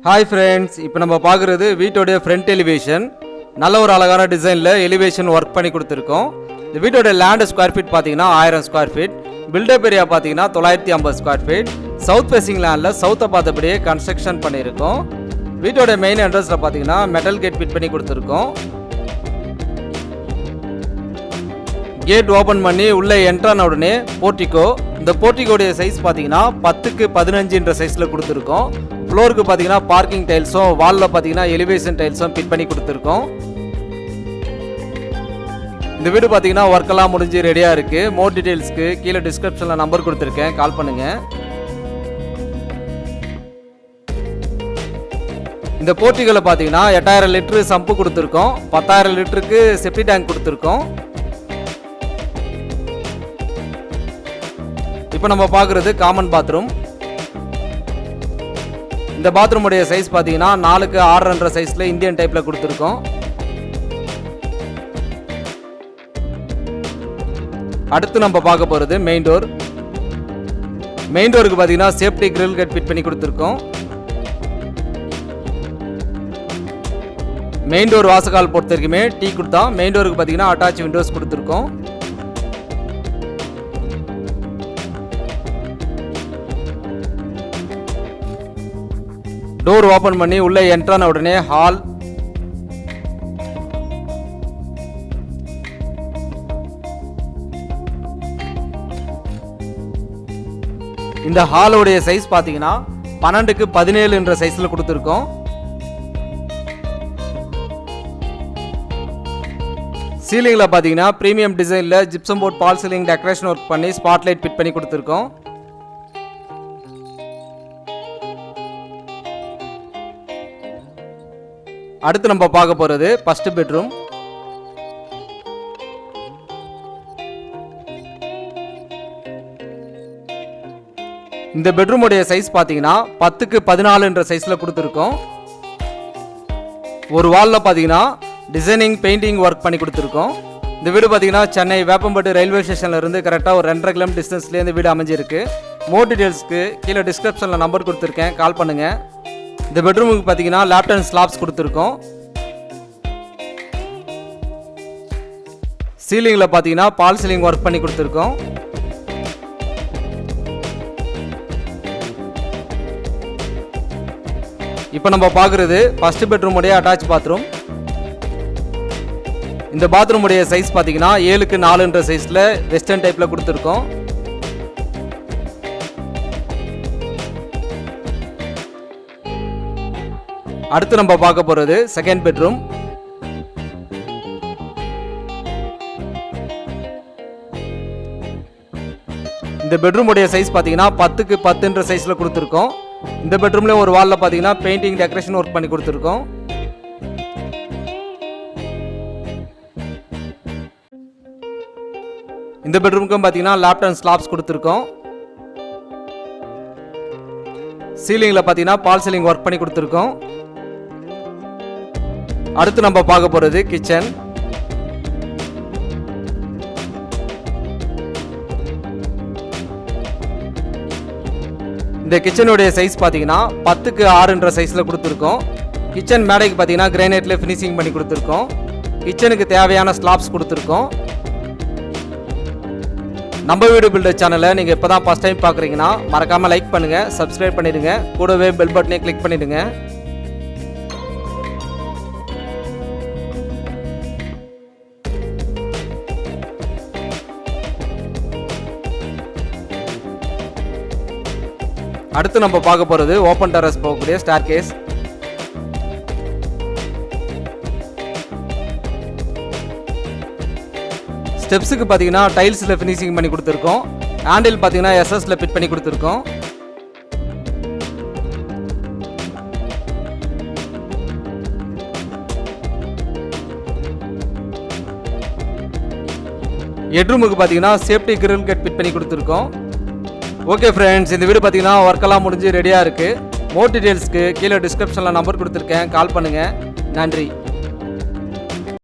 Hi friends, இப்போ நம்ம பார்க்குறது வீட்டோடைய ஃப்ரண்ட் எலிவேஷன். நல்ல ஒரு அழகான டிசைனில் எலிவேஷன் ஒர்க் பண்ணி கொடுத்துருக்கோம். இந்த வீட்டோடைய லேண்ட் ஸ்கொயர் ஃபீட் பார்த்தீங்கன்னா 1000 ஸ்கொயர் ஃபீட். பில்டப் ஏரியா பார்த்தீங்கன்னா 950 ஸ்கொயர் ஃபீட். சவுத் ஃபேசிங் லேண்டில் சவுத்தை பார்த்தபடியே கன்ஸ்ட்ரக்ஷன் பண்ணியிருக்கோம். வீட்டோட மெயின் என்ட்ரன்ஸில் பார்த்தீங்கன்னா மெட்டல் கேட் ஃபிட் பண்ணி கொடுத்துருக்கோம். கேட் ஓப்பன் பண்ணி உள்ளே என்ட்ரான உடனே போர்ட்டிகோ. இந்த போர்ட்டிகோடைய சைஸ் பார்த்தீங்கன்னா 10க்கு 15 சைஸில் கொடுத்துருக்கோம். ஃப்ளோருக்கு பார்த்தீங்கன்னா பார்க்கிங் டைல்ஸும் வாலில் பார்த்தீங்கன்னா எலிவேஷன் டைல்ஸும் ஃபிட் பண்ணி கொடுத்துருக்கோம். இந்த வீடு பார்த்தீங்கன்னா ஒர்க்கெல்லாம் முடிஞ்சு ரெடியாக இருக்குது. மோர் டீட்டெயில்ஸ்க்கு கீழே டிஸ்கிரிப்ஷனில் நம்பர் கொடுத்துருக்கேன், கால் பண்ணுங்கள். இந்த போர்ட்டிகோவில் பார்த்தீங்கன்னா 8000 லிட்டரு சம்பு கொடுத்துருக்கோம். 10,000 லிட்டருக்கு செப்டி டேங்க் கொடுத்துருக்கோம். இப்போ நம்ம பார்க்குறது காமன் பாத்ரூம். இந்த பாத்ரூமுடைய சைஸ் பார்த்தீங்கன்னா 4க்கு 6.5 சைஸில் இந்தியன் டைப்பில் கொடுத்துருக்கோம். அடுத்து நம்ம பார்க்க போகிறது மெயின் டோர். மெயின் டோருக்கு பார்த்தீங்கன்னா சேஃப்டி கிரில் கேட் ஃபிட் பண்ணி கொடுத்துருக்கோம். மெயின் டோர் வாசக்கால் பொறுத்த வரைக்குமே டீ கொடுத்தா. மெயின் டோருக்கு பார்த்தீங்கன்னா அட்டாச் விண்டோஸ் கொடுத்துருக்கோம். டோர் ஓப்பன் பண்ணி உள்ளே என்ட்ரான உடனே ஹால். இந்த ஹாலோடைய சைஸ் பார்த்தீங்கன்னா 12க்கு 17 சைஸில் கொடுத்துருக்கோம். சீலிங்கில் பார்த்தீங்கன்னா ப்ரீமியம் டிசைனில் ஜிப்சம் போர்ட் பால் சீலிங் டெக்கரேஷன் ஒர்க் பண்ணி ஸ்பாட்லைட் ஃபிட் பண்ணி கொடுத்துருக்கோம். அடுத்து நம்ம பார்க்க போகிறது ஃபர்ஸ்ட் பெட்ரூம். இந்த பெட்ரூமுடைய சைஸ் பார்த்தீங்கன்னா 10க்கு 14 சைஸில் கொடுத்துருக்கோம். ஒரு வாலில் பார்த்தீங்கன்னா டிசைனிங் பெயிண்டிங் ஒர்க் பண்ணி கொடுத்துருக்கோம். இந்த வீடு பார்த்தீங்கன்னா சென்னை வேப்பம்பட்டு ரயில்வே ஸ்டேஷனில் இருந்து கரெக்டாக ஒரு 2.5 கிலோமீட்டர் டிஸ்டன்ஸ்லேயே இந்த வீடு அமைஞ்சிருக்கு. மோர் டீட்டெயில்ஸ்க்கு கீழே டிஸ்கிரிப்ஷனில் நம்பர் கொடுத்துருக்கேன், கால் பண்ணுங்கள். இந்த பெட்ரூமுக்கு பார்த்தீங்கன்னா லேப்ட் அண்ட் ஸ்லாப்ஸ் கொடுத்துருக்கோம். சீலிங்கில் பார்த்தீங்கன்னா பால் சீலிங் ஒர்க் பண்ணி கொடுத்துருக்கோம். இப்போ நம்ம பார்க்குறது ஃபர்ஸ்ட் பெட்ரூமுடைய அட்டாச் பாத்ரூம். இந்த பாத்ரூமுடைய சைஸ் பார்த்தீங்கன்னா 7க்கு 4 சைஸில் வெஸ்டர்ன் டைப்பில் கொடுத்துருக்கோம். அடுத்து நம்ம பார்க்க போகிறது செகண்ட் பெட்ரூம். இந்த பெட்ரூமுடைய சைஸ் பார்த்தீங்கன்னா 10க்கு 10 சைஸில் கொடுத்துருக்கோம். இந்த பெட்ரூம்ல ஒரு வாலில் பார்த்தீங்கன்னா பெயிண்டிங் டெக்கரேஷன் ஒர்க் பண்ணி கொடுத்துருக்கோம். இந்த பெட்ரூமுக்கும் பார்த்தீங்கன்னா லேப்ட் அண்ட் ஸ்லாப்ஸ் கொடுத்துருக்கோம். சீலிங்கில் பார்த்தீங்கன்னா பால் சீலிங் ஒர்க் பண்ணி கொடுத்துருக்கோம். அடுத்து நம்ம பார்க்க போகிறது கிச்சன். இந்த கிச்சனுடைய சைஸ் பார்த்தீங்கன்னா 10க்கு 6 சைஸில் கொடுத்துருக்கோம். கிச்சன் மேடைக்கு பார்த்தீங்கன்னா கிரானைட்ல ஃபினிஷிங் பண்ணி கொடுத்துருக்கோம். கிச்சனுக்கு தேவையான ஸ்லாப்ஸ் கொடுத்துருக்கோம். நம்ம வீடு பில்டர் சேனலை நீங்கள் இப்போ தான் ஃபர்ஸ்ட் டைம் பார்க்குறீங்கன்னா மறக்காமல் லைக் பண்ணுங்கள், சப்ஸ்கிரைப் பண்ணிடுங்க, கூடவே பெல் பட்டனை கிளிக் பண்ணிடுங்க. அடுத்து நம்ம பார்க்க போகிறது ஓப்பன் டெரஸ் போகக்கூடிய ஸ்டேர் கேஸ். ஸ்டெப்ஸுக்கு பார்த்தீங்கன்னா டைல்ஸில் ஃபினிஷிங் பண்ணி கொடுத்துருக்கோம். ஹேண்டில் பார்த்தீங்கன்னா எஸ்எஸ்ல ஃபிட் பண்ணி கொடுத்துருக்கோம். ஹெட்ரூமுக்கு பார்த்தீங்கன்னா சேஃப்டி கிரில் கேட் ஃபிட் பண்ணி கொடுத்துருக்கோம். ஓகே ஃப்ரெண்ட்ஸ், இந்த வீடு பார்த்தீங்கன்னா ஒர்க்கெல்லாம் முடிஞ்சு ரெடியாக இருக்குது. மோர் டீட்டெயில்ஸ்க்கு கீழே டிஸ்கிரிப்ஷனில் நம்பர் கொடுத்துருக்கேன், கால் பண்ணுங்கள். நன்றி.